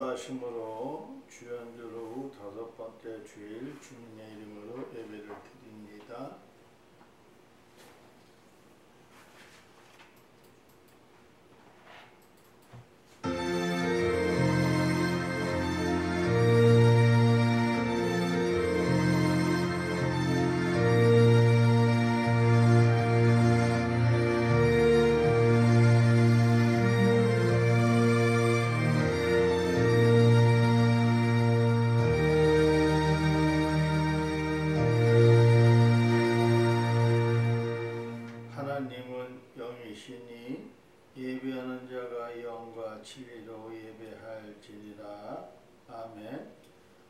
하심으로 주연절 후 5번째 주일 주님의 이름으로 예배를 드립니다. 하나님은 영이시니 예배하는 자가 영과 진리로 예배할지니라. 아멘.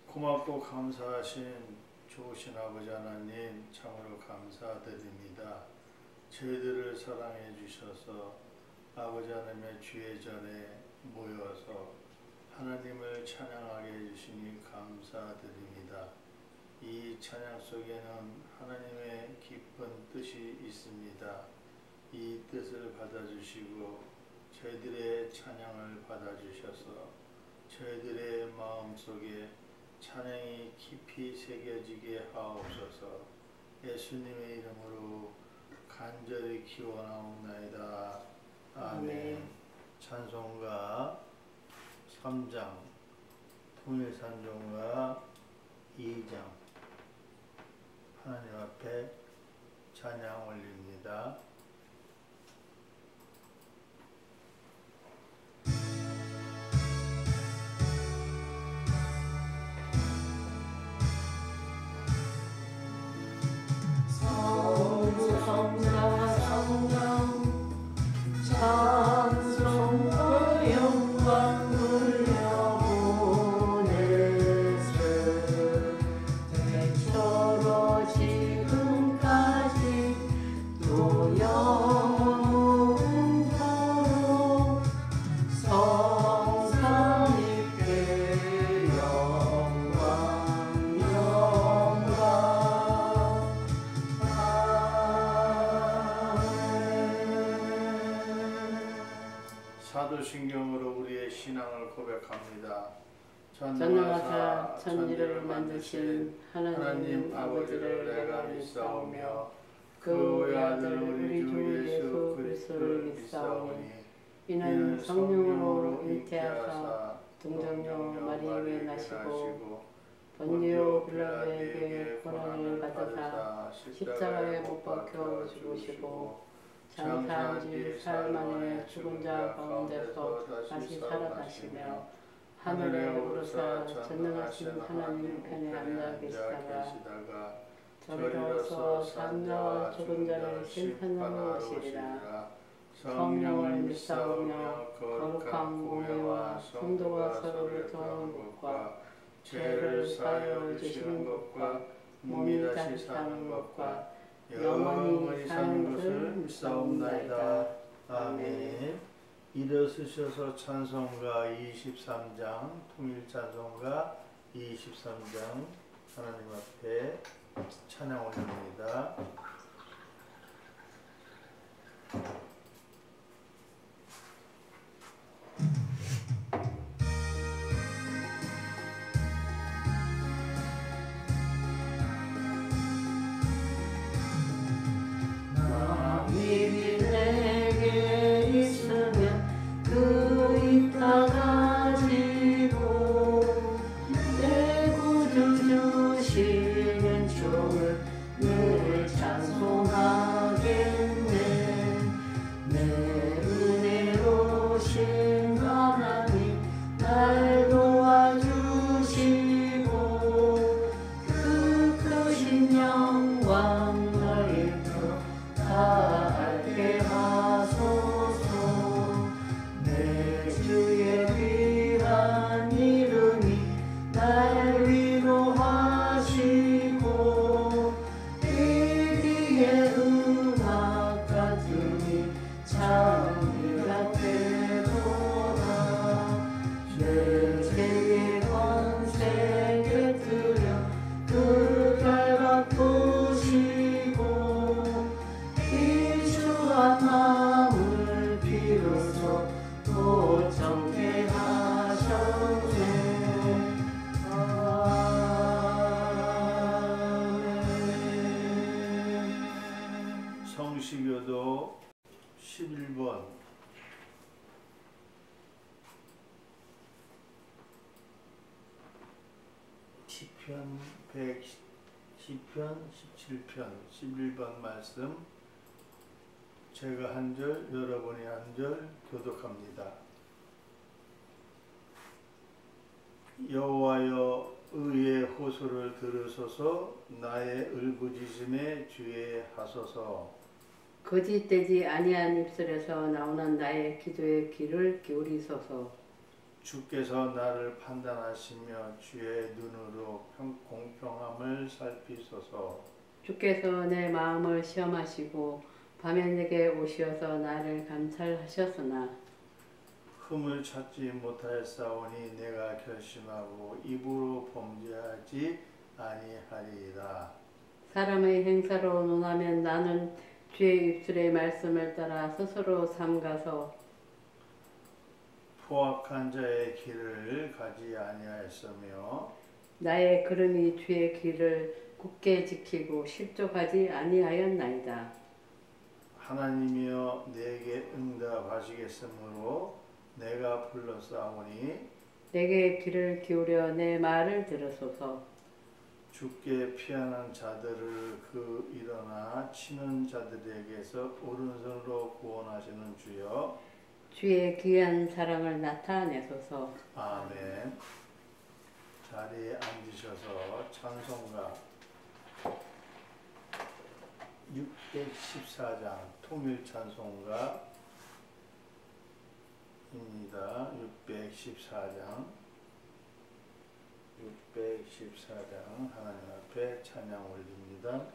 고맙고 감사하신 좋으신 아버지 하나님, 참으로 감사드립니다. 저희들을 사랑해 주셔서 아버지 하나님의 주의 전에 모여서 하나님을 찬양하게 해주시니 감사드립니다. 이 찬양 속에는 하나님의 깊은 뜻이 있습니다. 이 뜻을 받아주시고 저희들의 찬양을 받아주셔서 저희들의 마음속에 찬양이 깊이 새겨지게 하옵소서. 예수님의 이름으로 간절히 기원하옵나이다. 아멘. 찬송가 3장, 통일산종가 2장, 하나님 앞에 찬양 올립니다. 찬송과 영광 돌려보내세. 대처로 지금까지 또 영원토록 성삼위께 영광 영광. 사도신경으로 우리의 신앙을 고백합니다. 전능하사 천지를 만드신 하나님 아버지를 내가 믿사오며 그 외아들 우리 주 예수 그리스도를 믿사오니 이는 성령으로 잉태하사 동정녀 마리아에 나시고 본디오 빌라도에게 고난을 받으사 십자가에 못 박혀 죽으시고 장사한 지 사흘 만에 죽은 자 가운데서 다시 살아나시며 하늘에 오르사 전능하신 하나님 편에 앉아 계시다가 저리로서 산 자와 죽은 자를 심판하러 오시리라. 성령을 믿사오며 거룩한 공회와 성도가 서로를 도우는 것과 죄를 사하여 주시는 것과 몸이 다시 사는 것과 영원히 사는 것을 믿사옵나이다. 아멘. 일어서셔서 찬송가 23장, 통일찬송가 23장 하나님 앞에 찬양 올립니다. 일이 내게 있으면 그 입 다 가지고 내 구주 주시는 종을 늘 찬송하리라. 11번 시편 17편 11번 말씀 제가 한 절 여러분이 한 절 교독합니다. 여호와여 의의 호소를 들으소서 나의 울부짖음에 주의하소서. 거짓되지 아니한 입술에서 나오는 나의 기도의 귀를 기울이소서. 주께서 나를 판단하시며 주의 눈으로 공평함을 살피소서. 주께서 내 마음을 시험하시고 밤에 내게 오시어서 나를 감찰하셨으나 흠을 찾지 못하였사오니 내가 결심하고 입으로 범죄하지 아니하리이다. 사람의 행사로 논하면 나는 주의 입술의 말씀을 따라 스스로 삼가서 포악한 자의 길을 가지 아니하였으며 나의 걸음이 주의 길을 굳게 지키고 실족하지 아니하였나이다. 하나님이여 내게 응답하시겠으므로 내가 불러싸오니 내게 귀를 기울여 내 말을 들으소서. 주께 피하는 자들을 그 일어나 치는 자들에게서 오른손으로 구원하시는 주여 주의 귀한 사랑을 나타내소서. 아멘. 자리에 앉으셔서 찬송가 614장 통일 찬송가입니다. 614장 하나님 앞에 찬양 올립니다.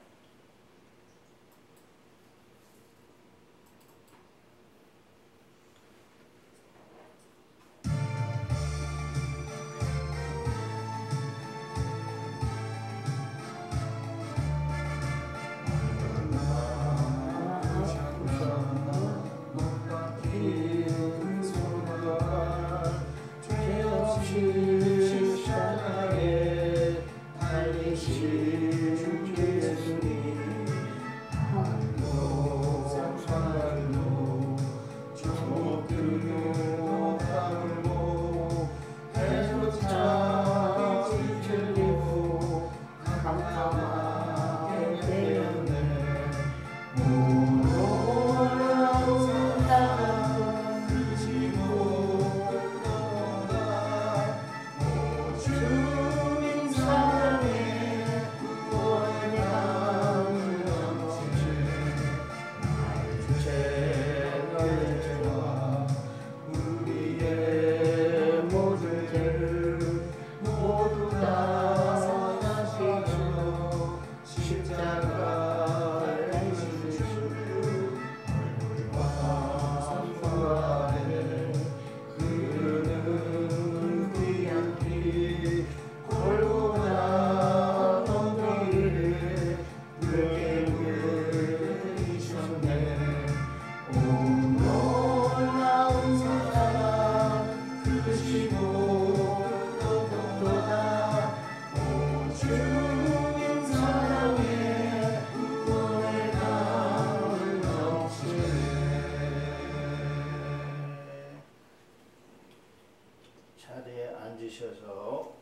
자리에 앉으셔서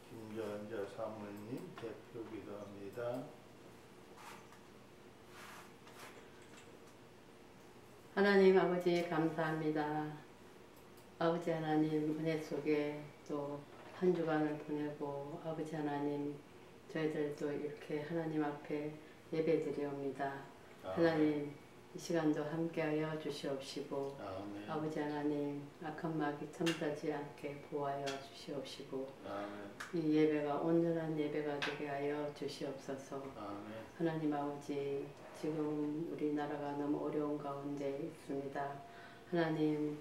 김전자 사모님 대표 기도합니다. 하나님 아버지 감사합니다. 아버지 하나님 은혜 속에 또 한 주간을 보내고 아버지 하나님 저희들도 이렇게 하나님 앞에 예배드리옵니다. 하나님 이 시간도 함께하여 주시옵시고 아멘. 아버지 하나님 악한 마귀 첨다지 않게 보호하여 주시옵시고 아멘. 이 예배가 온전한 예배가 되게 하여 주시옵소서. 아멘. 하나님 아버지 지금 우리나라가 너무 어려운 가운데 있습니다. 하나님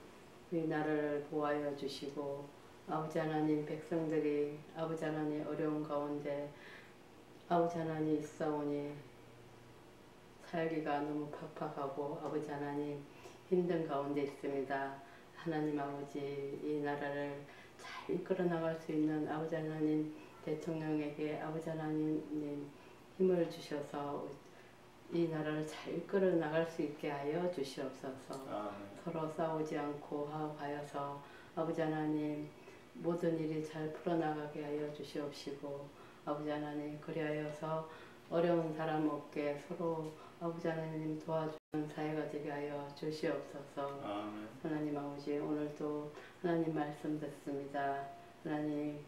우리나라를 보호하여 주시고 아버지 하나님 백성들이 아버지 하나님 어려운 가운데 아버지 하나님 있사오니 살기가 너무 팍팍하고 아버지 하나님 힘든 가운데 있습니다. 하나님 아버지 이 나라를 잘 이끌어 나갈 수 있는 아버지 하나님 대통령에게 아버지 하나님 힘을 주셔서 이 나라를 잘 이끌어 나갈 수 있게 하여 주시옵소서. 아멘. 서로 싸우지 않고 화합하여서 아버지 하나님 모든 일이 잘 풀어나가게 하여 주시옵시고 아버지 하나님 그리하여서 어려운 사람 없게 서로 아버지 하나님 도와주는 사회가 되게 하여 주시옵소서. 아멘. 하나님 아버지 오늘도 하나님 말씀 듣습니다. 하나님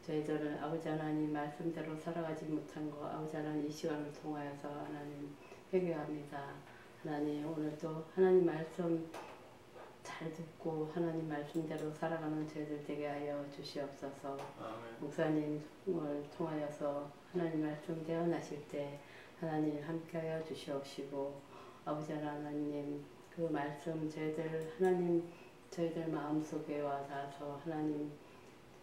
저희들은 아버지 하나님 말씀대로 살아가지 못한 거 아버지 하나님 이 시간을 통하여서 하나님 회개합니다. 하나님 오늘도 하나님 말씀 잘 듣고 하나님 말씀대로 살아가는 저희들 되게 하여 주시옵소서. 목사님을 통하여서 하나님 말씀 대언하실 때 하나님 함께하여 주시옵시고 아버지 하나님 그 말씀 저희들 하나님 저희들 마음속에 와 닿아서 하나님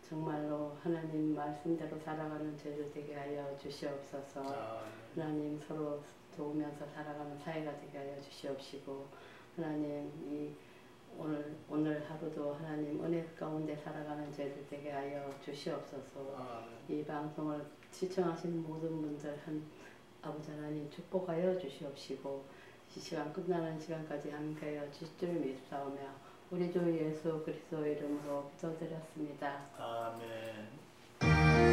정말로 하나님 말씀대로 살아가는 저희들 되게 하여 주시옵소서. 하나님 서로 도우면서 살아가는 사회가 되게 하여 주시옵시고 하나님 이 오늘 하루도 하나님 은혜 가운데 살아가는 저희들 되게 하여 주시옵소서. 이 방송을 시청하시는 모든 분들 아버지 하나님 축복하여 주시옵시고 이 시간 끝나는 시간까지 함께하여 주실 줄 믿사오며 우리 주 예수 그리스도 이름으로 기도드렸습니다. 아멘.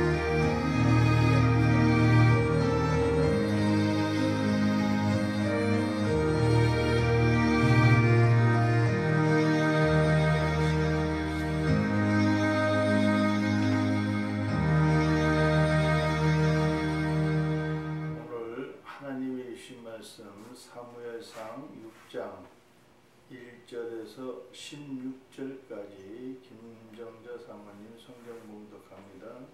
오늘 하나님의 주신 말씀 사무엘상 6장 1절에서 16절까지 김정자 사모님 성경 봉독합니다.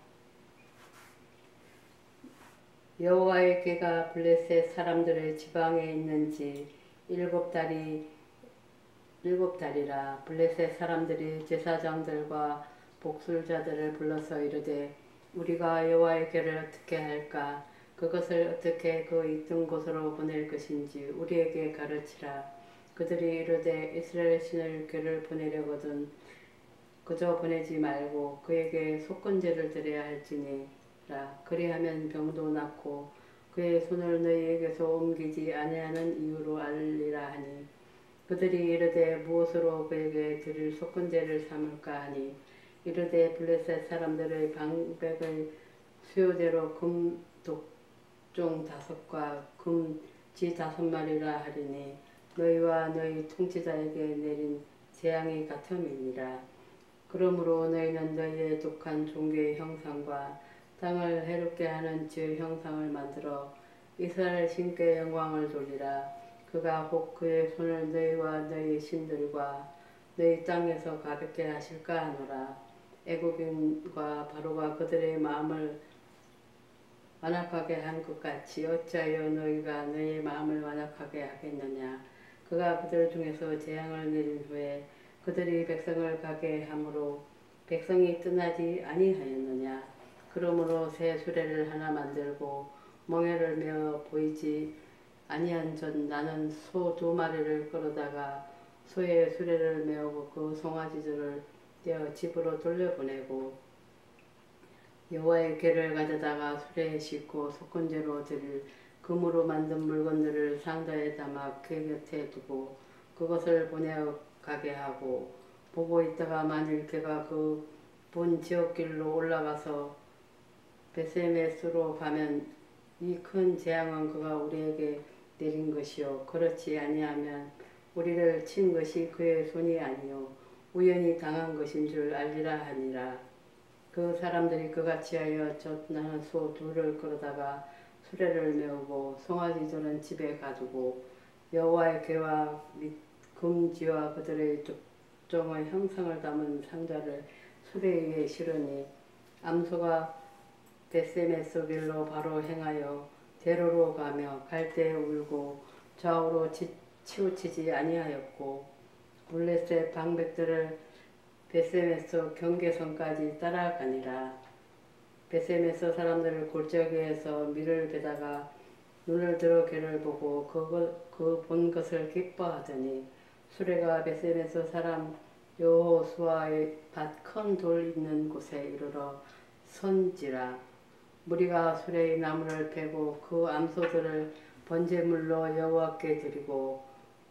여호와의 궤가 블레셋 사람들의 지방에 있는지 7달이라 블레셋 사람들이 제사장들과 복술자들을 불러서 이르되 우리가 여호와의 궤를 어떻게 할까 그것을 어떻게 그 있던 곳으로 보낼 것인지 우리에게 가르치라. 그들이 이르되 이스라엘 신을 궤를 보내려거든 그저 보내지 말고 그에게 속건제를 드려야 할지니라. 그리하면 병도 낫고 그의 손을 너희에게서 옮기지 아니하는 이유로 알리라 하니 그들이 이르되 무엇으로 그에게 드릴 속건제를 삼을까 하니 이르되 블레셋 사람들의 방백의 수요대로 금 독종 5과 금 쥐 5마리라 하리니 너희와 너희 통치자에게 내린 재앙이 같음이니라. 그러므로 너희는 너희의 독한 종교의 형상과 땅을 해롭게 하는 지의 형상을 만들어 이스라엘 신께 영광을 돌리라. 그가 혹 그의 손을 너희와 너희 신들과 너희 땅에서 가볍게 하실까 하노라. 애굽인과 바로가 그들의 마음을 완악하게 한 것 같이 어찌하여 너희가 너희 마음을 완악하게 하겠느냐. 그가 그들 중에서 재앙을 내린 후에 그들이 백성을 가게 함으로 백성이 떠나지 아니하였느냐. 그러므로 새 수레를 하나 만들고 멍에를 메어 보이지 아니한 전 나는 소 2마리를 끌어다가 소의 수레를 메우고 그 송아지들을 떼어 집으로 돌려보내고 여호와의 궤를 가져다가 수레에 싣고 속건제로 드릴 금으로 만든 물건들을 상자에 담아 궤 곁에 두고 그것을 보내어 가게 하고 보고 있다가 만일 궤가 그 본 지옥길로 올라가서 베세메스로 가면 이 큰 재앙은 그가 우리에게 내린 것이요 그렇지 아니하면 우리를 친 것이 그의 손이 아니요 우연히 당한 것인 줄 알리라 하니라. 그 사람들이 그같이 하여 나는 소 2를 끌어다가 수레를 메우고 송아지들은 집에 가두고 여호와의 궤와 및 금지와 그들의 독종의 형상을 담은 상자를 수레 위에 실으니 암소가 베세메스 길로 바로 행하여 대로로 가며 갈 때 울고 좌우로 치우치지 아니하였고 블레셋 방백들을 베세메스 경계선까지 따라가니라. 베세메스 사람들을 골짜기에서 밀을 베다가 눈을 들어 궤를 보고 그 본 것을 기뻐하더니 수레가 베세메스 사람 여호수아의 밭 큰 돌 있는 곳에 이르러 선지라. 무리가 수레의 나무를 패고 그 암소들을 번제물로 여호와께 드리고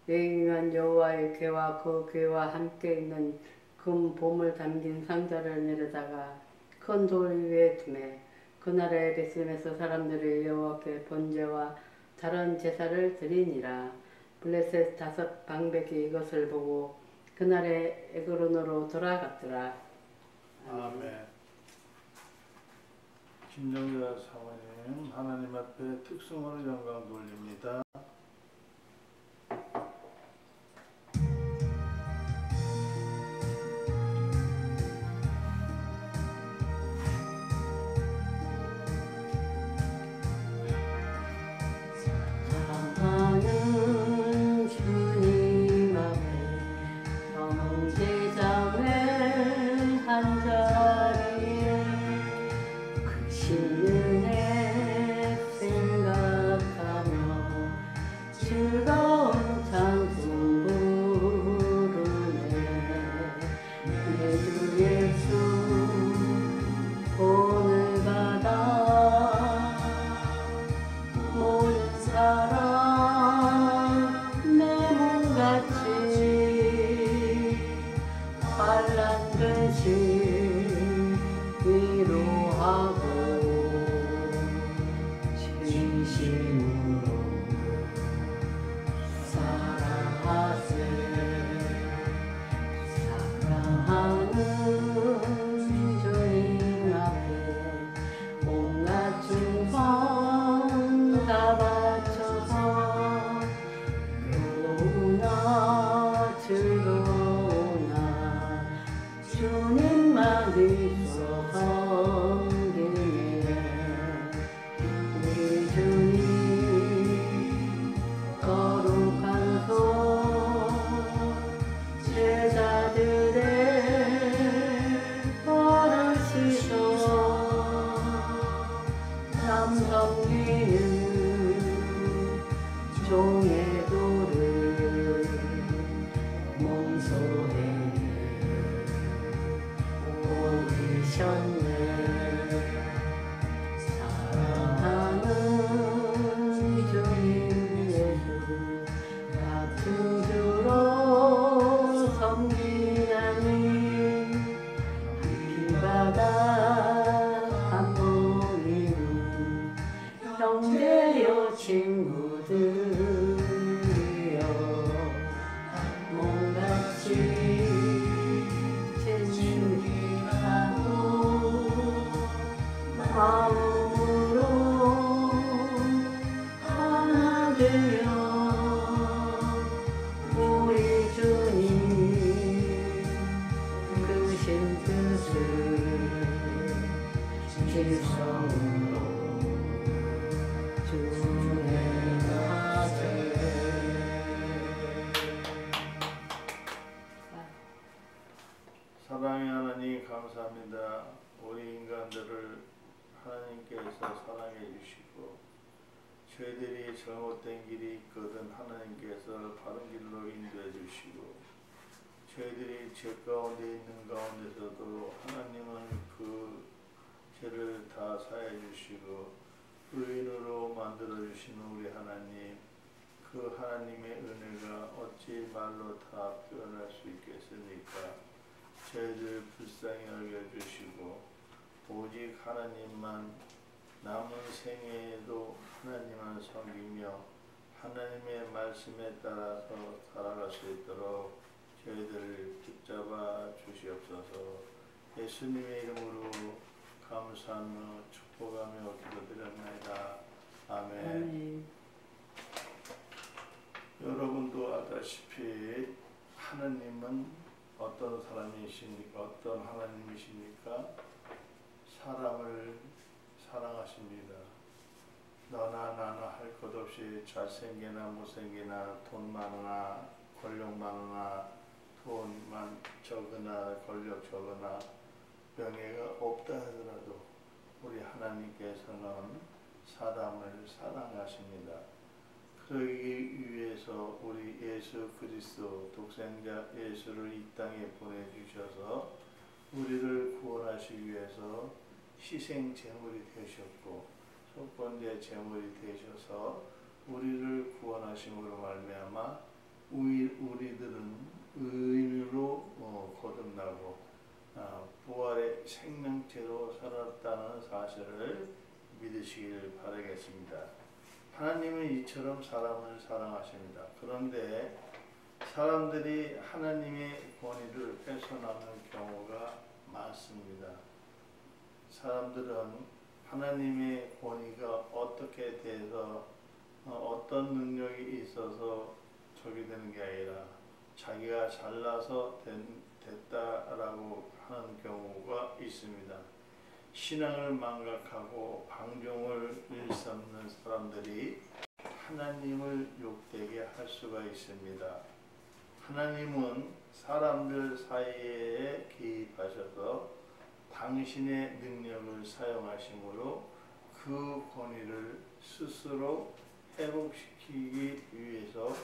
레위만 여호와의 궤와 그 궤와 함께 있는 금 보물 담긴 상자를 내려다가 큰 돌 위에 두매 그날에 베슬렘에서 사람들이 여호와께 번제와 다른 제사를 드리니라. 블레셋 5 방백이 이것을 보고 그날에 에그론으로 돌아갔더라. 아멘. 김정자 사모님, 하나님 앞에 특성으로 영광 돌립니다. 사랑의 하나님 감사합니다. 우리 인간들을 하나님께서 사랑해 주시고 저희들이 잘못된 길이 있거든 하나님께서 바른 길로 인도해 주시고 저희들이 죄 가운데 있는 가운데서도 하나님은 그 죄를 다 사해 주시고 의인으로 만들어 주시는 우리 하나님, 그 하나님의 은혜가 어찌 말로 다 표현할 수 있겠습니까? 저희들 불쌍히 여겨주시고 오직 하나님만 남은 생애에도 하나님만 섬기며 하나님의 말씀에 따라서 살아갈 수 있도록 저희들을 붙잡아 주시옵소서. 예수님의 이름으로 감사하며 축복하며 기도드립니다. 아멘. 여러분도 아다시피 하나님은 어떤 사람이십니까? 어떤 하나님이십니까? 사람을 사랑하십니다. 너나 나나 할 것 없이 잘생기나 못생기나 돈 많으나 권력 많으나 돈만 적으나 권력 적으나 명예가 없다 하더라도 우리 하나님께서는 사람을 사랑하십니다. 그러기 위해서 우리 예수 그리스도 독생자 예수를 이 땅에 보내주셔서 우리를 구원하시기 위해서 희생 제물이 되셨고 첫 번째 제물이 되셔서 우리를 구원하심으로 말미암아 우리들은 의인으로 거듭나고 부활의 생명체로 살았다는 사실을 믿으시길 바라겠습니다. 하나님은 이처럼 사람을 사랑하십니다. 그런데 사람들이 하나님의 권위를 훼손하는 경우가 많습니다. 사람들은 하나님의 권위가 어떻게 돼서 어떤 능력이 있어서 저기 되는 게 아니라 자기가 잘나서 됐다라고 하는 경우가 있습니다. 신앙을 망각하고 방종을 일삼는 사람들이 하나님을 욕되게 할 수가 있습니다. 하나님은 사람들 사이에 개입하셔서 당신의 능력을 사용하심으로 그 권위를 스스로 회복시키기 위해서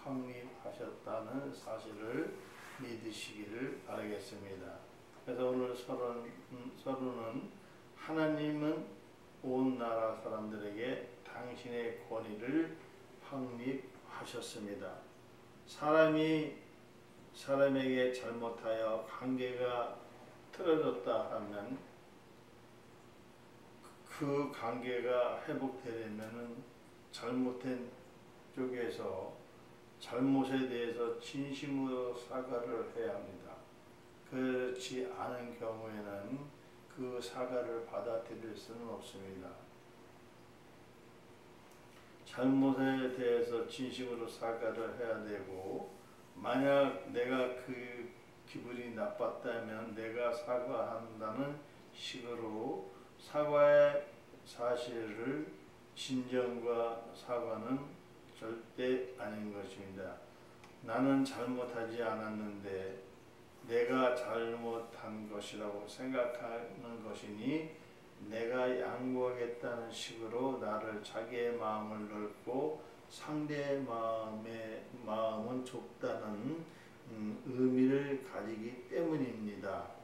확립하셨다는 사실을 믿으시기를 바라겠습니다. 그래서 오늘 서론은 하나님은 온 나라 사람들에게 당신의 권위를 확립하셨습니다. 사람이 사람에게 잘못하여 관계가 틀어졌다 하면 그 관계가 회복되려면 잘못된 쪽에서 잘못에 대해서 진심으로 사과를 해야 합니다. 그렇지 않은 경우에는 그 사과를 받아들일 수는 없습니다. 잘못에 대해서 진심으로 사과를 해야 되고, 만약 내가 그 기분이 나빴다면 내가 사과한다는 식으로 사과의 사실을 진정과 사과는 절대 아닌 것입니다. 나는 잘못하지 않았는데 내가 잘못한 것이라고 생각하는 것이니 내가 양보하겠다는 식으로 나를 자기의 마음을 넓고 상대의 마음은 좁다는 의미를 가지기 때문입니다.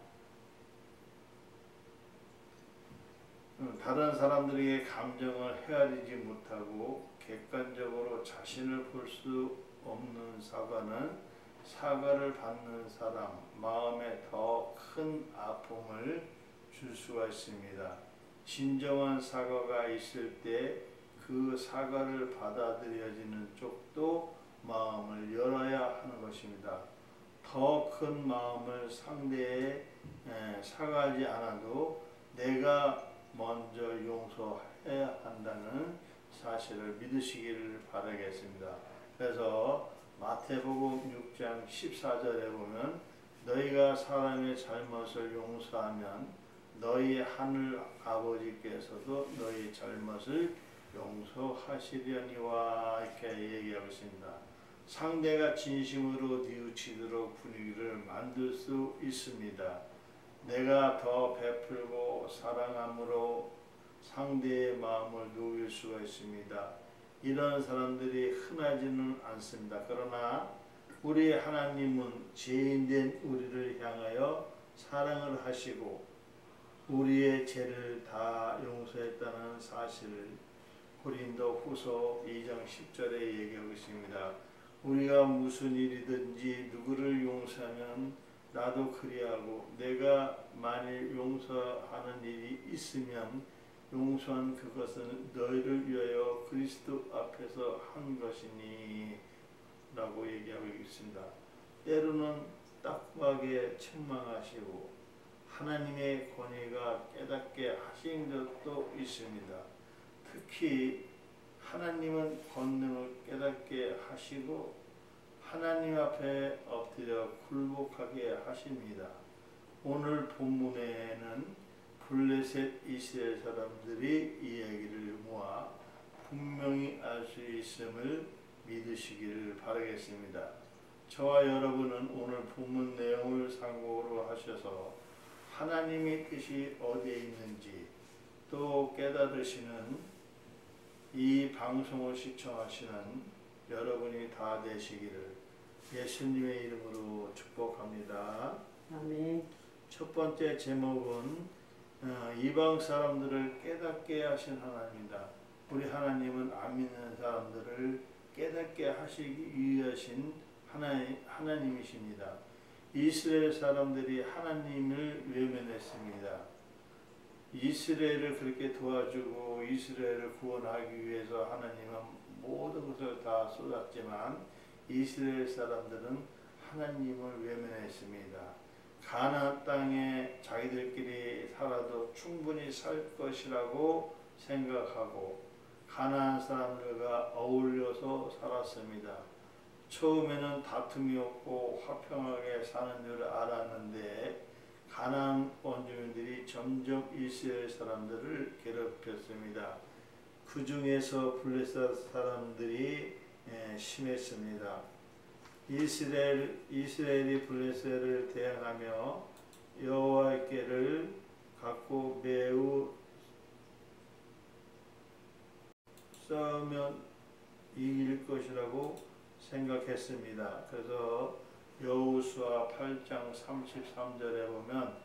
다른 사람들에게 감정을 헤아리지 못하고 객관적으로 자신을 볼 수 없는 사과는 사과를 받는 사람 마음에 더 큰 아픔을 줄 수가 있습니다. 진정한 사과가 있을 때 그 사과를 받아들여지는 쪽도 마음을 열어야 하는 것입니다. 더 큰 마음을 상대에 사과하지 않아도 내가 먼저 용서해야 한다는 사실을 믿으시기를 바라겠습니다. 그래서 마태복음 6장 14절에 보면 너희가 사람의 잘못을 용서하면 너희 하늘 아버지께서도 너희 잘못을 용서하시려니와 이렇게 얘기하고 있습니다. 상대가 진심으로 뉘우치도록 분위기를 만들 수 있습니다. 내가 더 베풀고 사랑함으로 상대의 마음을 녹일 수가 있습니다. 이런 사람들이 흔하지는 않습니다. 그러나 우리 하나님은 죄인된 우리를 향하여 사랑을 하시고 우리의 죄를 다 용서했다는 사실을 고린도 후서 2장 10절에 얘기하고 있습니다. 우리가 무슨 일이든지 누구를 용서하면 나도 그리하고 내가 만일 용서하는 일이 있으면 용서한 그것은 너희를 위하여 그리스도 앞에서 한 것이니 라고 얘기하고 있습니다. 때로는 딱하게 책망하시고 하나님의 권위가 깨닫게 하신 적도 있습니다. 특히 하나님은 권능을 깨닫게 하시고 하나님 앞에 엎드려 굴복하게 하십니다. 오늘 본문에는 블레셋 이스라엘 사람들이 이야기를 모아 분명히 알 수 있음을 믿으시기를 바라겠습니다. 저와 여러분은 오늘 본문 내용을 참고로 하셔서 하나님의 뜻이 어디에 있는지 또 깨달으시는 이 방송을 시청하시는 여러분이 다 되시기를 예수님의 이름으로 축복합니다. 아멘. 첫 번째 제목은 이방 사람들을 깨닫게 하신 하나님이다. 우리 하나님은 안 믿는 사람들을 깨닫게 하시기 위하신 하나님이십니다. 이스라엘 사람들이 하나님을 외면했습니다. 이스라엘을 그렇게 도와주고 이스라엘을 구원하기 위해서 하나님은 모든 것을 다 쏟았지만 이스라엘 사람들은 하나님을 외면했습니다. 가나안 땅에 자기들끼리 살아도 충분히 살 것이라고 생각하고 가나안 사람들과 어울려서 살았습니다. 처음에는 다툼이 없고 화평하게 사는 줄 알았는데 가나안 원주민들이 점점 이스라엘 사람들을 괴롭혔습니다. 그 중에서 블레셋 사람들이 심했습니다. 이스라엘이 블레셋을 대항하며 여호와께를 갖고 매우 싸우면 이길 것이라고 생각했습니다. 그래서 여호수아 8장 33절에 보면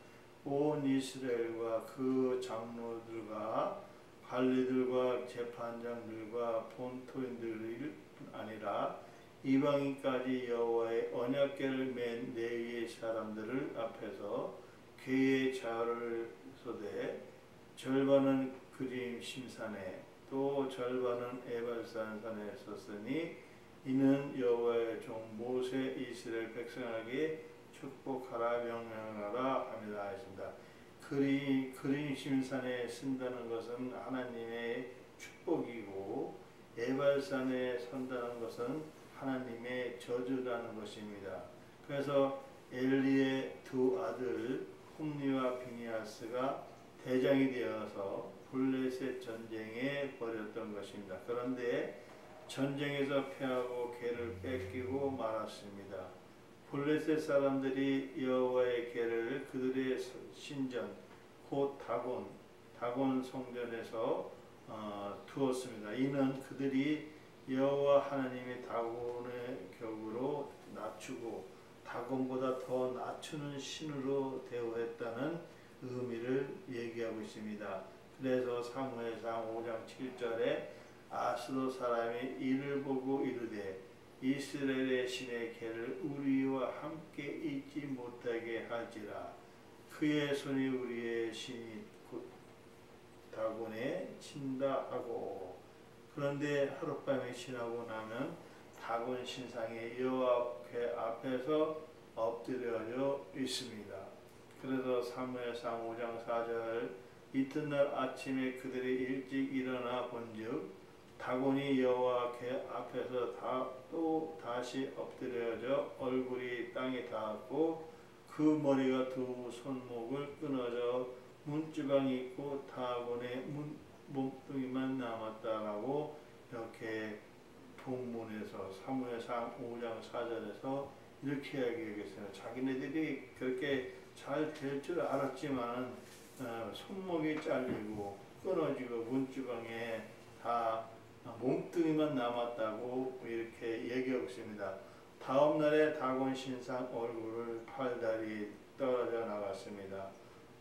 온 이스라엘과 그 장로들과 관리들과 재판장들과 본토인들이 아니라 이방인까지 여호와의 언약궤를 맨 레위의 사람들을 앞에서 궤의 자를 쏘되 절반은 그림 심산에 또 절반은 에발산 산에 섰으니 이는 여호와의 종 모세 이스라엘 백성에게 축복하라 명령하라 합니다 하였습니다. 그림 심산에 쓴다는 것은 하나님의 축복이고 에발산에 선다는 것은 하나님의 저주라는 것입니다. 그래서 엘리의 두 아들 홈리와 비니아스가 대장이 되어서 블레셋 전쟁에 벌였던 것입니다. 그런데 전쟁에서 패하고 궤를 뺏기고 말았습니다. 블레셋 사람들이 여호와의 궤를 그들의 신전 곧 다곤 성전에서 두었습니다. 이는 그들이 여호와 하나님의 다곤의 격으로 낮추고 다곤보다 더 낮추는 신으로 대우했다는 의미를 얘기하고 있습니다. 그래서 사무엘상 5장 7절에 아스도 사람이 이를 보고 이르되 이스라엘의 신의 궤를 우리와 함께 잊지 못하게 할지라. 그의 손이 우리의 신이 곧 다곤에 친다 하고. 그런데 하룻밤에 지나고 나면 다곤 신상이 여호와 앞에서 엎드려져 있습니다. 그래서 사무엘상 5장 4절 이튿날 아침에 그들이 일찍 일어나 본즉 다곤이 여호와 앞에서 또 다시 엎드려져 얼굴이 땅에 닿았고 그 머리가 두 손목을 끊어져 문지방이 있고 다곤의 몸뚱이만 남았다라고 이렇게 본문에서 사무엘상 5장 4절에서 이렇게 이야기하겠어요. 자기네들이 그렇게 잘 될 줄 알았지만 손목이 잘리고 끊어지고 문지방에 다 몸뚱이만 남았다고 이렇게 얘기하고 있습니다. 다음 날에 다곤 신상 얼굴을 팔다리 떨어져 나갔습니다.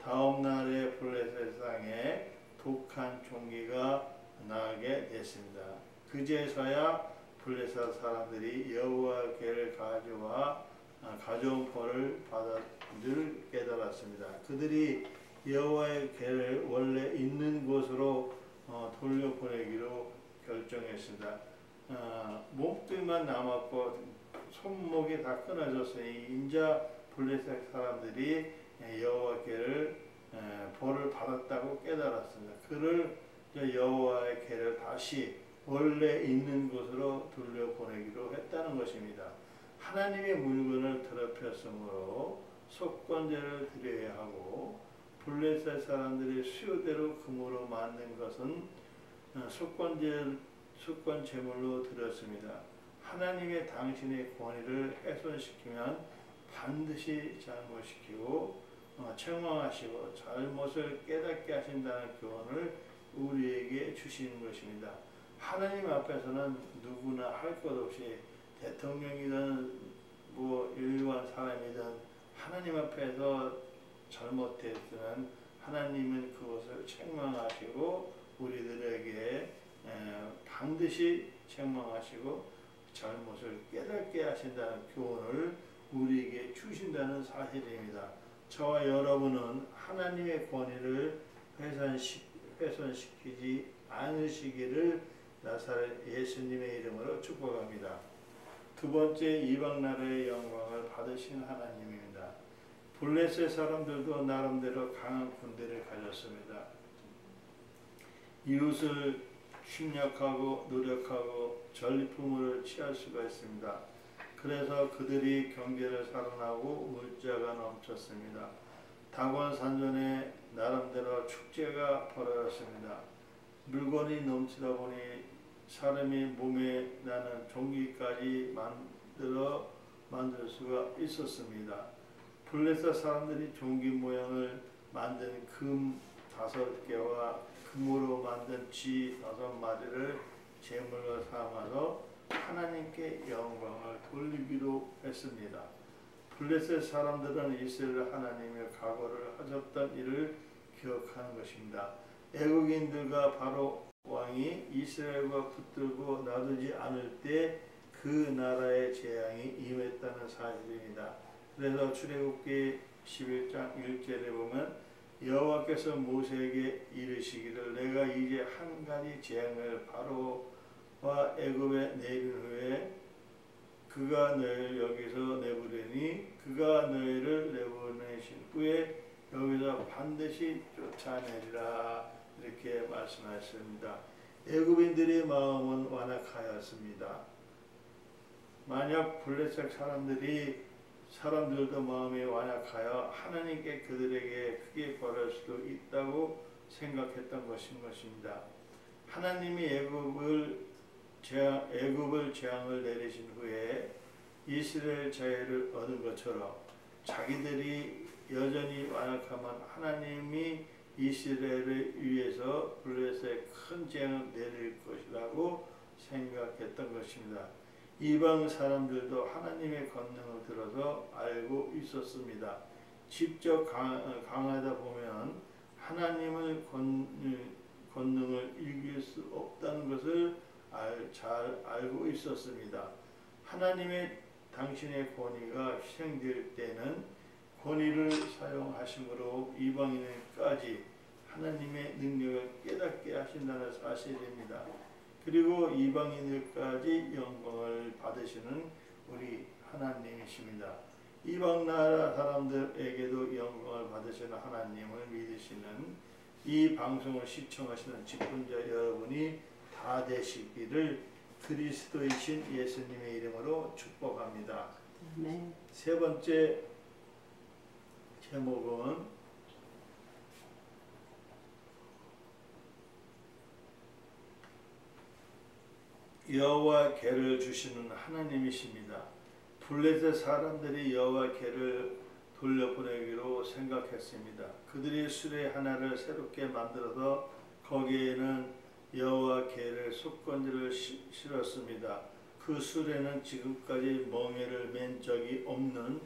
다음 날에 블레셋 땅에 독한 종기가 나게 됐습니다. 그제서야 블레셋 사람들이 여호와 궤를 가져온 벌을 받아 늘 깨달았습니다. 그들이 여호와의 궤를 원래 있는 곳으로 돌려보내기로 결정했습니다. 몸뚱이만 남았고 손목이 다 끊어졌으니 인자 블레셋 사람들이 여호와 궤를 벌을 받았다고 깨달았습니다. 그를 여호와의 궤를 다시 원래 있는 곳으로 돌려보내기로 했다는 것입니다. 하나님의 물건을 더럽혔으므로 속건제를 드려야 하고 블레셋 사람들이 수요대로 금으로 만든 것은 속건 제물로 드렸습니다. 하나님의 당신의 권위를 훼손시키면 반드시 잘못시키고 책망하시고 잘못을 깨닫게 하신다는 교훈을 우리에게 주시는 것입니다. 하나님 앞에서는 누구나 할 것 없이 대통령이든 일반 사람이든 하나님 앞에서 잘못했으면 하나님은 그것을 책망하시고 우리들에게 반드시 책망하시고 잘못을 깨닫게 하신다는 교훈을 우리에게 주신다는 사실입니다. 저와 여러분은 하나님의 권위를 훼손시키지 않으시기를 나사렛 예수님의 이름으로 축복합니다. 두 번째, 이방 나라의 영광을 받으신 하나님입니다. 블레셋 사람들도 나름대로 강한 군대를 가졌습니다. 이웃을 침략하고 노력하고 전리품을 취할 수가 있습니다. 그래서 그들이 경제를 살아나고 물자가 넘쳤습니다. 다곤산전에 나름대로 축제가 벌어졌습니다. 물건이 넘치다 보니 사람이 몸에 나는 종기까지 만들 수가 있었습니다. 블레셋 사람들이 종기 모양을 만든 금 5개와 금으로 만든 쥐 5마리를 제물로 삼아서 하나님께 영광을 돌리기로 했습니다. 블레셋 사람들은 이스라엘 하나님의 각오를 하셨던 일을 기억하는 것입니다. 애국인들과 바로 왕이 이스라엘과 붙들고 놔두지 않을 때 그 나라의 재앙이 임했다는 사실입니다. 그래서 출애굽기 11장 1절에 보면 여호와께서 모세에게 이르시기를 내가 이제 한 가지 재앙을 바로와 애굽에 내린 후에 그가 너희를 여기서 내보내니 그가 너희를 내보내신 후에 여기서 반드시 쫓아내리라 이렇게 말씀하셨습니다. 애굽인들의 마음은 완악하였습니다. 만약 블레셋 사람들도 마음이 완악하여 하나님께 그들에게 크게 벌할 수도 있다고 생각했던 것입니다. 하나님이 애굽을 재앙을 내리신 후에 이스라엘 자유를 얻은 것처럼 자기들이 여전히 완악하면 하나님이 이스라엘을 위해서 블레셋에 큰 재앙을 내릴 것이라고 생각했던 것입니다. 이방 사람들도 하나님의 권능을 들어서 알고 있었습니다. 직접 강하다 보면 하나님의 권능을 이길 수 없다는 것을 잘 알고 있었습니다. 하나님의 당신의 권위가 희생될 때는 권위를 사용하심으로 이방인까지 하나님의 능력을 깨닫게 하신다는 사실입니다. 그리고 이방인들까지 영광을 받으시는 우리 하나님이십니다. 이방 나라 사람들에게도 영광을 받으시는 하나님을 믿으시는 이 방송을 시청하시는 직분자 여러분이 다 되시기를 그리스도이신 예수님의 이름으로 축복합니다. 네. 세 번째 제목은 여호와 궤를 주시는 하나님이십니다. 블레셋 사람들이 여호와 궤를 돌려보내기로 생각했습니다. 그들이 수레 하나를 새롭게 만들어서 거기에는 여호와 궤를 속건지를 실었습니다. 그 수레는 지금까지 멍에를 맨 적이 없는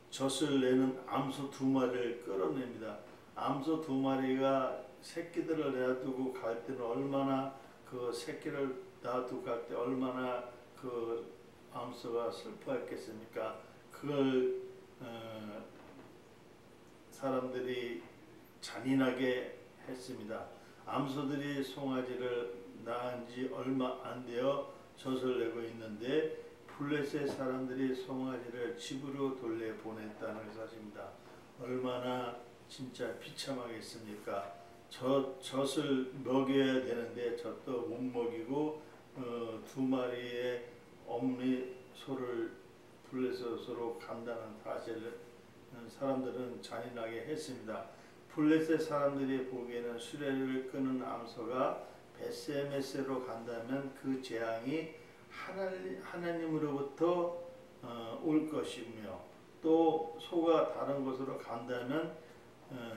젖을 내는 암소 2마리를 끌어냅니다. 암소 2마리가 새끼들을 놔두고 갈 때는 얼마나 그 새끼를 놔두고 갈 때 얼마나 그 암소가 슬퍼했겠습니까? 그걸 사람들이 잔인하게 했습니다. 암소들이 송아지를 낳은 지 얼마 안 되어 젖을 내고 있는데 블레셋 사람들이 송아지를 집으로 돌려보냈다는 사실입니다. 얼마나 진짜 비참하겠습니까? 젖을 먹여야 되는데 젖도 못 먹이고 2마리의 어머니 소를 블레셋으로 간다는 사실을 사람들은 잔인하게 했습니다. 블레셋 사람들이 보기에는 수레를 끄는 암소가 베스메스로 간다면 그 재앙이 하나님으로부터 올 것이며 또 소가 다른 곳으로 간다면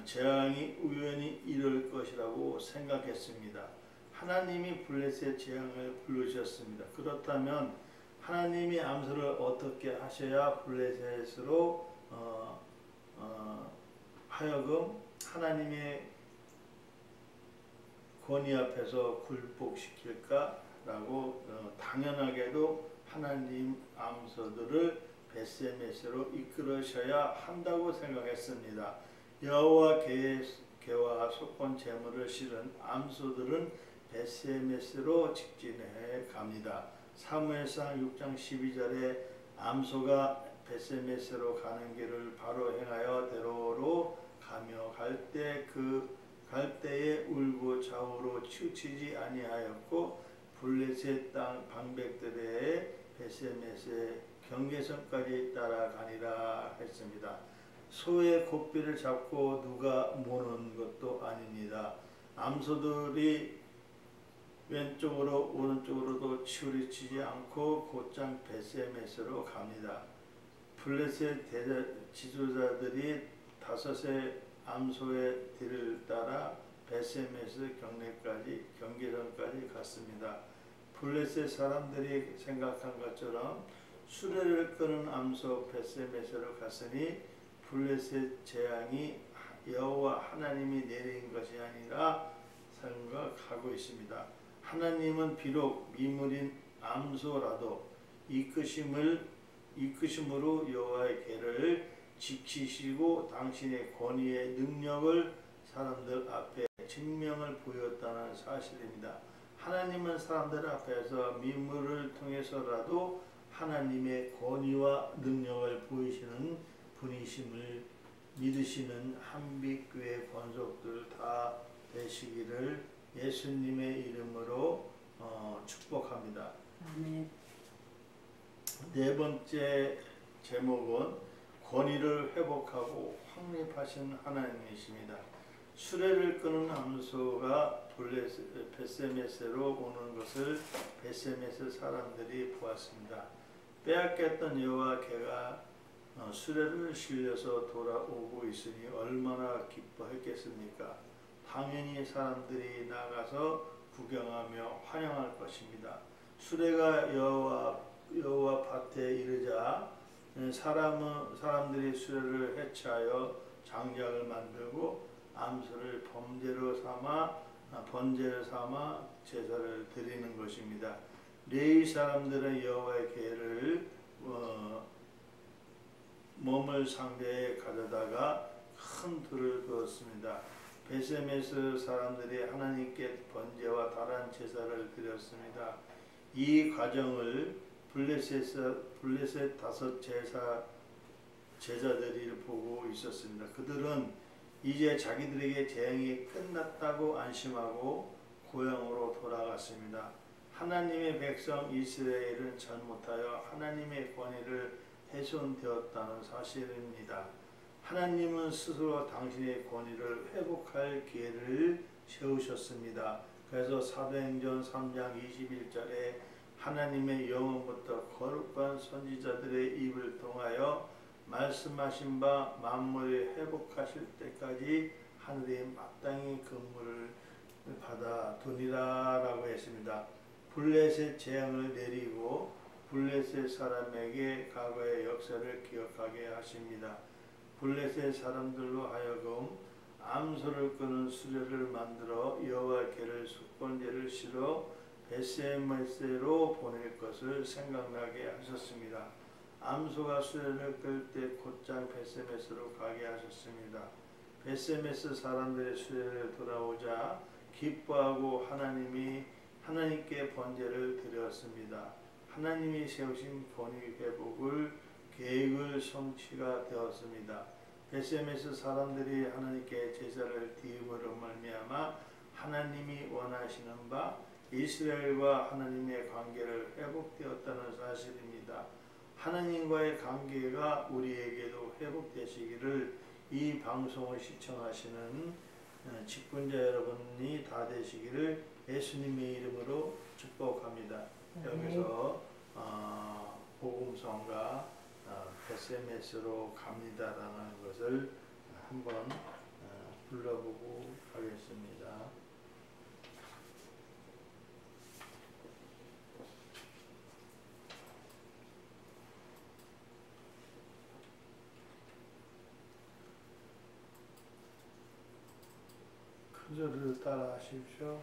재앙이 우연히 이룰 것이라고 생각했습니다. 하나님이 블레셋 재앙을 부르셨습니다. 그렇다면 하나님이 암소를 어떻게 하셔야 블레셋으로 하여금 하나님의 권위 앞에서 굴복시킬까라고 당연하게도 하나님 암소들을 벳세메스로 이끌으셔야 한다고 생각했습니다. 여호와 계와 속건 제물을 실은 암소들은 벳세메스로 직진해 갑니다. 사무엘상 6장 12절에 암소가 벳세메스로 가는 길을 바로 행하여 대로로 가며 갈 때에 울고 좌우로 치우치지 아니하였고 블레셋 땅 방백들의 벳세메스의 경계선까지 따라가니라 했습니다. 소의 고삐를 잡고 누가 모는 것도 아닙니다. 암소들이 왼쪽으로 오른쪽으로도 치우치지 않고 곧장 벳세메스로 갑니다. 블레셋 지도자들이 5의 암소의 뒤를 따라 벳세메스 경계선까지 갔습니다. 블레셋 사람들이 생각한 것처럼 수레를 끄는 암소 벳세메스로 갔으니 블레셋 재앙이 여호와 하나님이 내린 것이 아니라 생각하고 있습니다. 하나님은 비록 미물인 암소라도 이끄심으로 여호와의 계를 지키시고 당신의 권위의 능력을 사람들 앞에 증명을 보였다는 사실입니다. 하나님은 사람들 앞에서 미물을 통해서라도 하나님의 권위와 능력을 보이시는 분이심을 믿으시는 한빛교회 권속들 다 되시기를 예수님의 이름으로 축복합니다. 아멘. 네 번째 제목은 권위를 회복하고 확립하신 하나님이십니다. 수레를 끄는 암소가 벳세메스로 오는 것을 벳세메스 사람들이 보았습니다. 빼앗겼던 여호와 계가 수레를 실려서 돌아오고 있으니 얼마나 기뻐했겠습니까? 당연히 사람들이 나가서 구경하며 환영할 것입니다. 수레가 여호와 밭에 이르자 사람들이 수레를 해체하여 장작을 만들고 암소를 번제를 삼아 제사를 드리는 것입니다. 레위 사람들은 여호와의 계를 머물 상자에 가져다가 큰 돌을 두었습니다. 벳세메스 사람들이 하나님께 번제와 다른 제사를 드렸습니다. 이 과정을 블레셋 5 제자들이 보고 있었습니다. 그들은 이제 자기들에게 재앙이 끝났다고 안심하고 고향으로 돌아갔습니다. 하나님의 백성 이스라엘은 잘못하여 하나님의 권위를 훼손되었다는 사실입니다. 하나님은 스스로 당신의 권위를 회복할 기회를 세우셨습니다. 그래서 사도행전 3장 21절에 하나님의 영원부터 거룩한 선지자들의 입을 통하여 말씀하신 바 만물을 회복하실 때까지 하늘이 마땅히 근무를 받아 두니라 라고 했습니다. 블레셋 재앙을 내리고 블레셋 사람에게 과거의 역사를 기억하게 하십니다. 블레셋 사람들로 하여금 암소를 끄는 수레를 만들어 여호와 계를 속건제를 실어 벳세메스로 보낼 것을 생각나게 하셨습니다. 암소가 수레를 끌 때 곧장 벳세메스로 가게 하셨습니다. 벳세메스 사람들의 수레를 돌아오자 기뻐하고 하나님께 번제를 드렸습니다. 하나님이 세우신 권위 회복을 계획을 성취가 되었습니다. 벳세메스 사람들이 하나님께 제사를 드림으로 말미암아 하나님이 원하시는 바 이스라엘과 하나님의 관계를 회복되었다는 사실입니다. 하나님과의 관계가 우리에게도 회복되시기를 이 방송을 시청하시는 직분자 여러분이 다 되시기를 예수님의 이름으로 축복합니다. 여기서 복음성가 벳세메스로 갑니다라는 것을 한번 불러보고 하겠습니다. 구절을 따라 하십시오.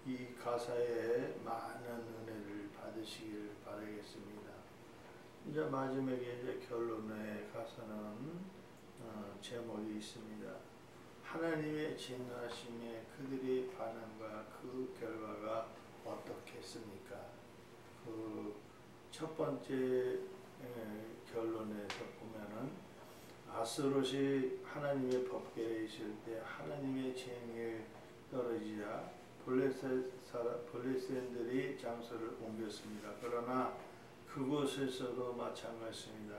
이 가사에 많은 은혜를 받으시길 바라겠습니다. 이제 마지막에 이제 결론의 가사는 제목이 있습니다. 하나님의 진노하심에 그들의 반응과 그 결과가 어떻겠습니까? 그 첫 번째 결론에서 보면은 아스롯이 하나님의 법궤에 있을 때 하나님의 쟁에 떨어지자 블레셋인들이 장소를 옮겼습니다. 그러나 그곳에서도 마찬가지입니다.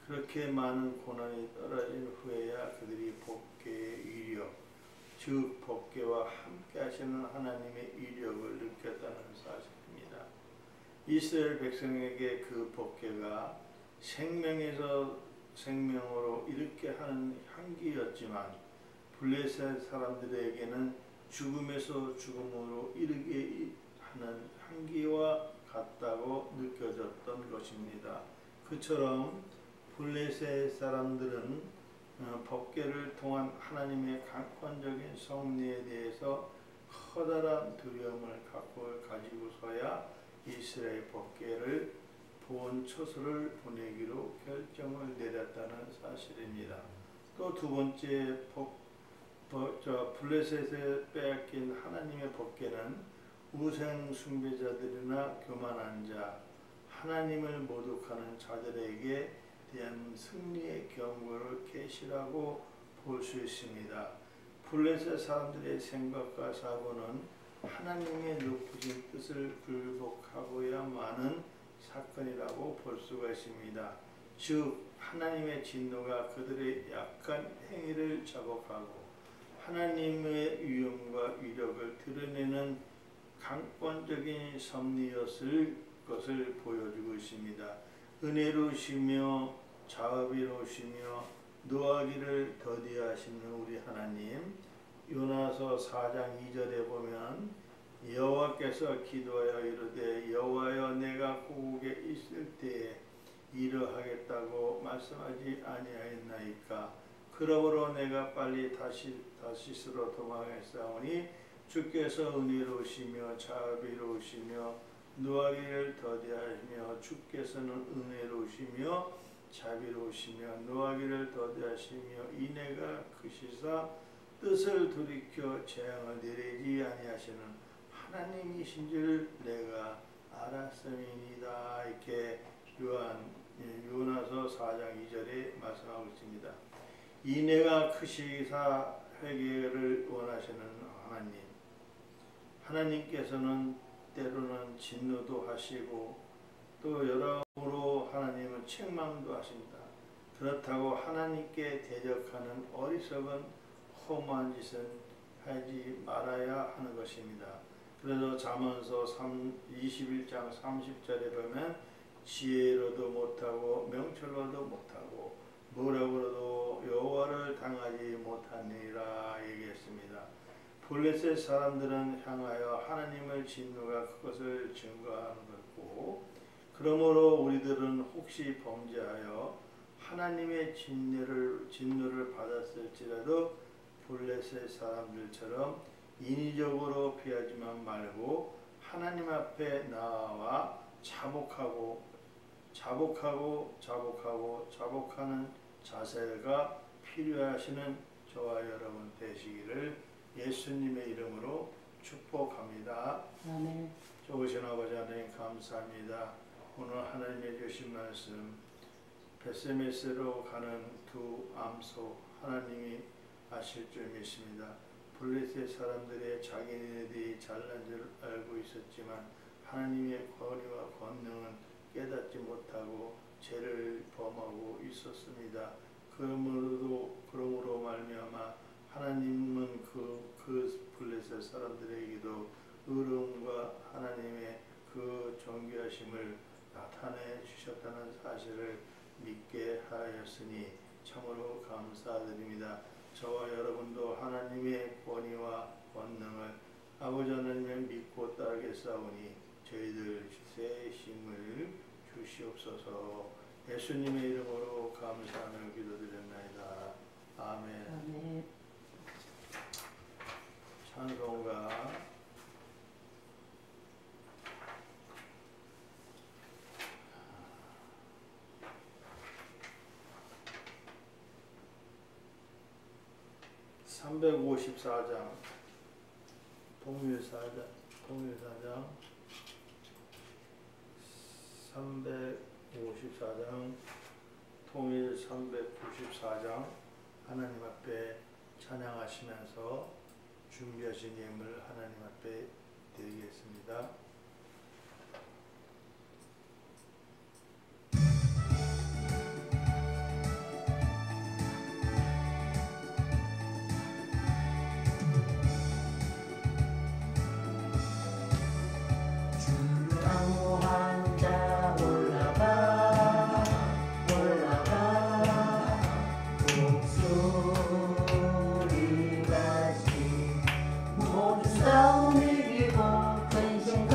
그렇게 많은 고난이 떨어진 후에야 그들이 법궤의 위력, 즉 법궤와 함께 하시는 하나님의 위력을 느꼈다는 사실입니다. 이스라엘 백성에게 그 법궤가 생명에서 생명으로 이르게 하는 향기였지만 블레셋 사람들에게는 죽음에서 죽음으로 이르게 하는 향기와 같다고 느껴졌던 것입니다. 그처럼 블레셋 사람들은 법궤를 통한 하나님의 강권적인 섭리에 대해서 커다란 두려움을 가지고서야 이스라엘 법궤를 본 처소를 보내기로 결정을 내렸다는 사실입니다. 또 두 번째 블레셋에 빼앗긴 하나님의 법궤는 우상 숭배자들이나 교만한 자, 하나님을 모독하는 자들에게 대한 승리의 경고를 계시라고 볼 수 있습니다. 블레셋 사람들의 생각과 사고는 하나님의 높으신 뜻을 굴복하고야만은 사건이라고 볼 수가 있습니다. 즉 하나님의 진노가 그들의 약한 행위를 자복하고 하나님의 위엄과 위력을 드러내는 강권적인 섭리였을 것을 보여주고 있습니다. 은혜로우시며 자비로우시며 노하기를 더디하시는 우리 하나님, 요나서 4장 2절에 보면 여호와께서 기도하여 이르되 여호와여 내가 고국에 있을 때에 이러하겠다고 말씀하지 아니하였나이까. 그러므로 내가 빨리 다시스로 도망했사오니 주께서 은혜로우시며 자비로우시며 노하기를 더디하시며 주께서는 은혜로우시며 자비로우시며 노하기를 더디하시며 이내가 크시사 뜻을 돌이켜 재앙을 내리지 아니하시는 하나님이신 줄 내가 알았음이니이다. 이렇게 요나서 4장 2절에 말씀하고 있습니다. 이내가 크시사 회개를 원하시는 하나님께서는 때로는 진노도 하시고 또 여러모로 하나님은 책망도 하신다. 그렇다고 하나님께 대적하는 어리석은 허무한 짓은 하지 말아야 하는 것입니다. 그래서 잠언서 21장 30절에 보면 지혜로도 못하고 명철로도 못하고 뭐라고도 여호와를 당하지 못하니라 얘기했습니다. 블레셋 사람들은 향하여 하나님을 진노가 그것을 증거하는 것이고, 그러므로 우리들은 혹시 범죄하여 하나님의 진노를 받았을지라도 블레셋 사람들처럼 인위적으로 피하지만 말고 하나님 앞에 나와 자복하는 자세가 필요하시는 저와 여러분 되시기를 예수님의 이름으로 축복합니다. 아멘. 좋으신 아버지 하나님 감사합니다. 오늘 하나님의 주신 말씀 베세메스로 가는 두 암소 하나님이 아실 줄 믿습니다. 블레셋 사람들의 자기네들이 잘난 줄 알고 있었지만 하나님의 권위와 권능은 깨닫지 못하고 죄를 범하고 있었습니다. 그러므로 말미암아 하나님은 그 블레셋 사람들에게도 의로움과 하나님의 그 존귀하심을 나타내 주셨다는 사실을 믿게 하였으니 참으로 감사드립니다. 저와 여러분도 하나님의 권위와 권능을 아버지 하나님을 믿고 따르겠사오니 저희들 새 힘을 주시옵소서. 예수님의 이름으로 감사하며 기도드렸나이다. 아멘. 아멘. 찬송가 354장 통일사장 354장 통일 394장 하나님 앞에 찬양하시면서 준비하신 예물 하나님 앞에 드리겠습니다. 싸움 이기고 근심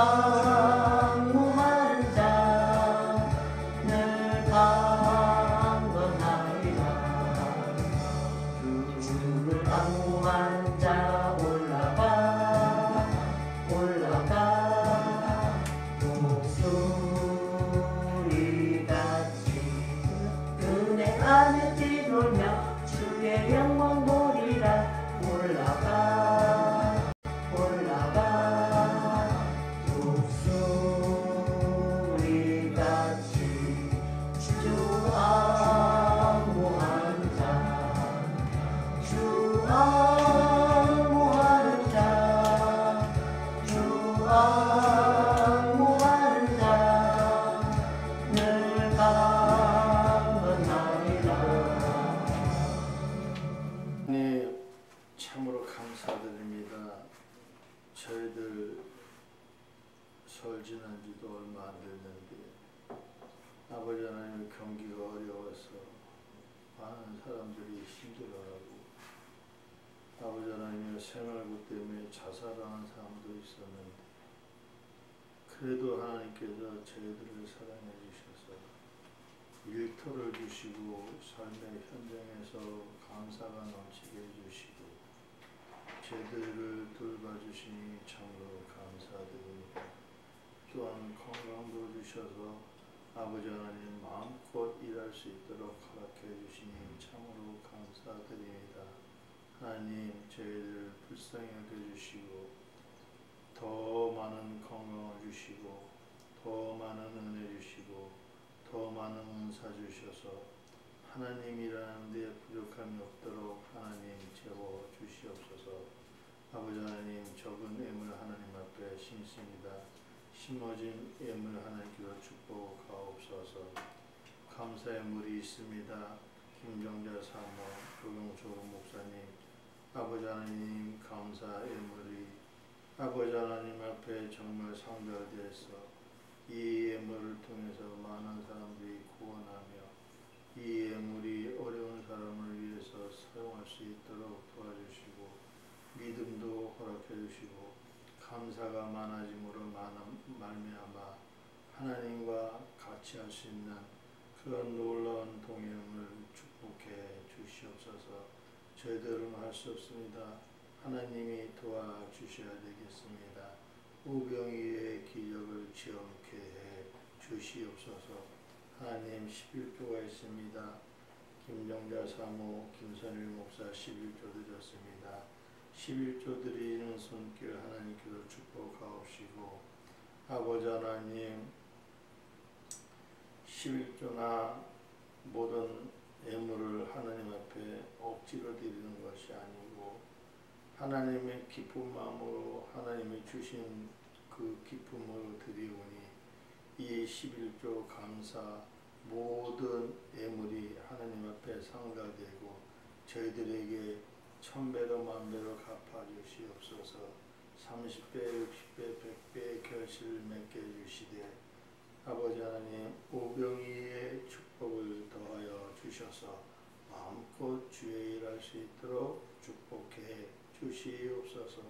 악무하는 자늘 강건하리라. 주를 악무하는 자 올라가 목소리같이 은혜 안에 뛰놀며 주의 영광 보리라. 올라가 목소리같이 주 악무하는 자늘 강건하리라. 네, 참으로 감사드립니다. 저희들 설 지난 지도 얼마 안 됐는데 아버지 하나님 경기가 어려워서 많은 사람들이 힘들어하고 아버지 하나님 생활고 때문에 자살하는 사람도 있었는데 그래도 하나님께서 저희들을 사랑해 주셔서 일터를 주시고 삶의 현장에서 감사가 넘치게 해주시고 저희들을 돌봐주시니 참으로 감사드립니다. 또한 건강도 주셔서 아버지 하나님 마음껏 일할 수 있도록 허락해 주시니 참으로 감사드립니다. 하나님 저희를 불쌍히 여겨주시고 더 많은 건강을 주시고 더 많은 은혜 주시고 더 많은 은사 주셔서 하나님이라는 데 부족함이 없도록 하나님 채워 주시옵소서. 아버지 하나님 적은 예물 하나님 앞에 심습니다. 심어진 예물 하나님께서 축복하옵소서. 감사의 물이 있습니다. 김정자 사모 조경조 목사님 아버지 하나님 감사 예물이 아버지 하나님 앞에 정말 상달되어서 이 예물을 통해서 많은 사람들이 구원하며 이 예물이 어려운 사람을 위해서 사용할 수 있도록 도와주시고 믿음도 허락해 주시고 감사가 많아짐으로 말미암아 하나님과 같이 할 수 있는 그런 놀라운 동행을 축복해 주시옵소서. 저희들은 할 수 없습니다. 하나님이 도와주셔야 되겠습니다. 우병이의 기적을 지엄케 해 주시옵소서. 하나님 11조가 있습니다. 김정자 사모 김선일 목사 11조 드렸습니다. 11조 드리는 손길 하나님께서 축복하옵시고 아버지 하나님 11조나 모든 예물을 하나님 앞에 억지로 드리는 것이 아니고 하나님의 기쁜 마음으로 하나님이 주신 그 기쁨으로 드리오니 이 11조 감사 모든 예물이 하나님 앞에 상달되고 저희들에게 1000배로 만배로 갚아주시옵소서. 30배, 60배, 100배의 결실을 맺게 해주시되 아버지 하나님 오병이의 축복을 더하여 주셔서 마음껏 주의 일할 수 있도록 축복해 주시옵소서.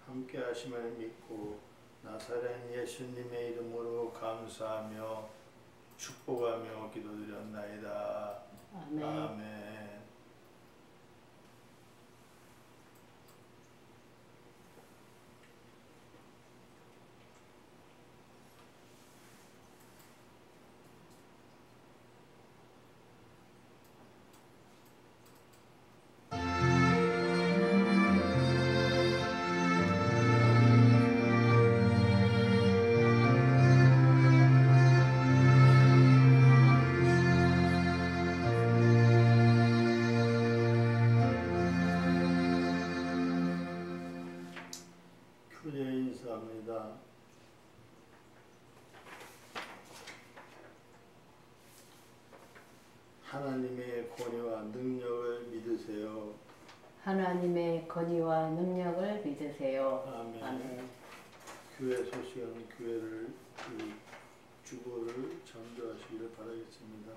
함께 하심을 믿고 나사렛 예수님의 이름으로 감사하며 축복하며 기도드렸나이다. 아멘. 아멘. 교제 인사합니다. 하나님의 권위와 능력을 믿으세요. 하나님의 권위와 능력을 믿으세요. 아멘. 아멘. 교회 소식은 교회를 주보를 전도하시기를 바라겠습니다.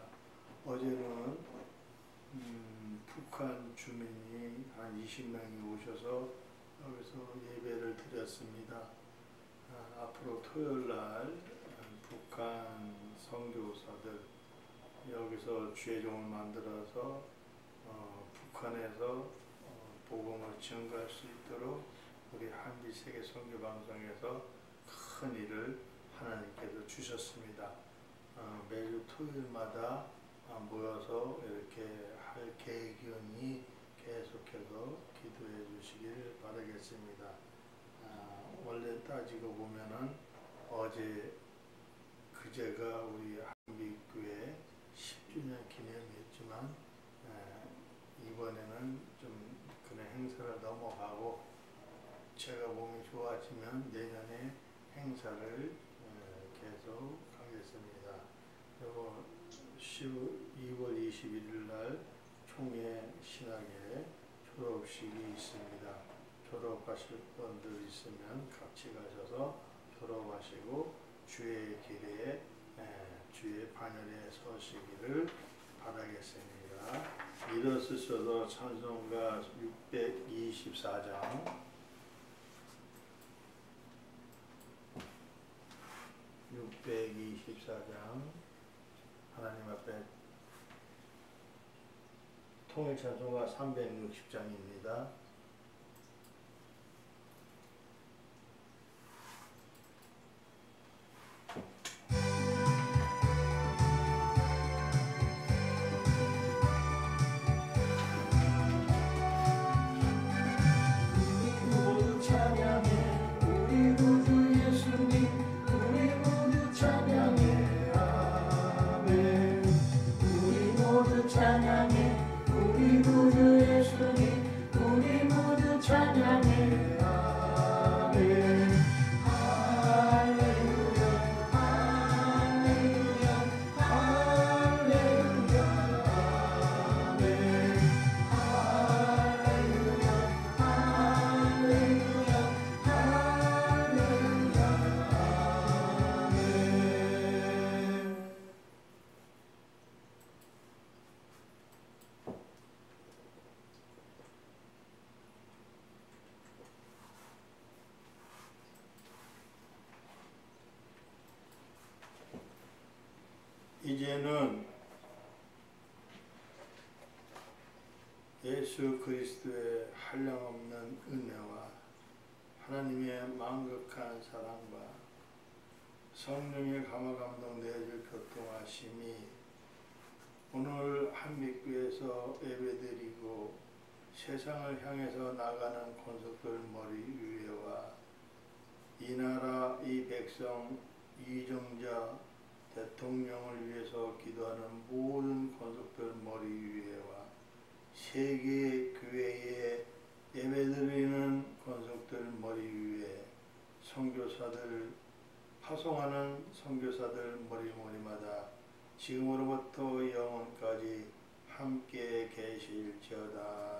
어제는 북한 주민이 한 20명이 오셔서 여기서 예배를 드렸습니다. 앞으로 토요일 날 북한 선교사들 여기서 주의종을 만들어서 북한에서 복음을 증거할 수 있도록 우리 한비 세계 선교 방송에서 큰 일을 하나님께서 주셨습니다. 매주 토요일마다 모여서 이렇게 할 계획이니 계속해서 기도해 주시길 바라겠습니다. 원래 따지고 보면은 어제 그제가 우리 한비교회 10주년 기념이었지만 이번에는 좀 그런 행사를 넘어가고 제가 몸이 좋아지면 내년에 행사를 계속 하겠습니다. 그리고 2월 21일 날 총회 신학회 졸업식이 있습니다. 졸업하실 분들 있으면 같이 가셔서 졸업하시고 주의 길에 주의 반열에 서시기를 바라겠습니다. 일어서셔서 찬송가 624장 하나님 앞에 통일 찬송가 360장입니다. 이제는 예수 그리스도의 한량없는 은혜와 하나님의 만극한 사랑과 성령의 감화감동 내줄 교통하심이 오늘 한미교에서 예배드리고 세상을 향해서 나가는 권속들 머리 위에와 이 나라 이 백성 이정자 대통령을 위해서 기도하는 모든 권속들 머리 위에와 세계 교회에 예배드리는 권속들 머리 위에 선교사들 파송하는 선교사들 머리마다 지금으로부터 영원까지 함께 계실지어다.